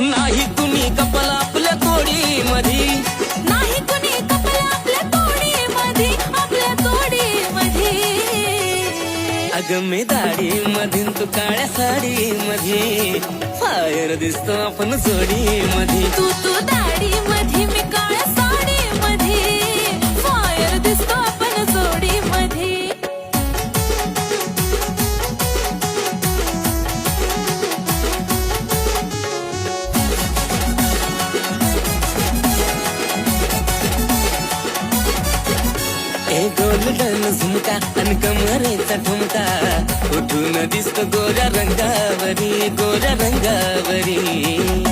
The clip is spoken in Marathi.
नाही कुणी कपल आपल्या तोडी मधी, नाही कुणी कपल आपल्या तोडी मधी, आपल्या तोडी मधी. अगं मी दाढी मधीन तू काळ्या साडी मध्ये, फायर दिसतो आपण जोडी मध्ये. तू दाढी मधी, मी काळ्या साडी मधी, फायर दिसतो आपण जोडी मधी. ए गोल्डन झुमका आणि कमरेचा ठुमका, उठून दिसतो गोऱ्या रंगावरी, गोऱ्या रंगावरी.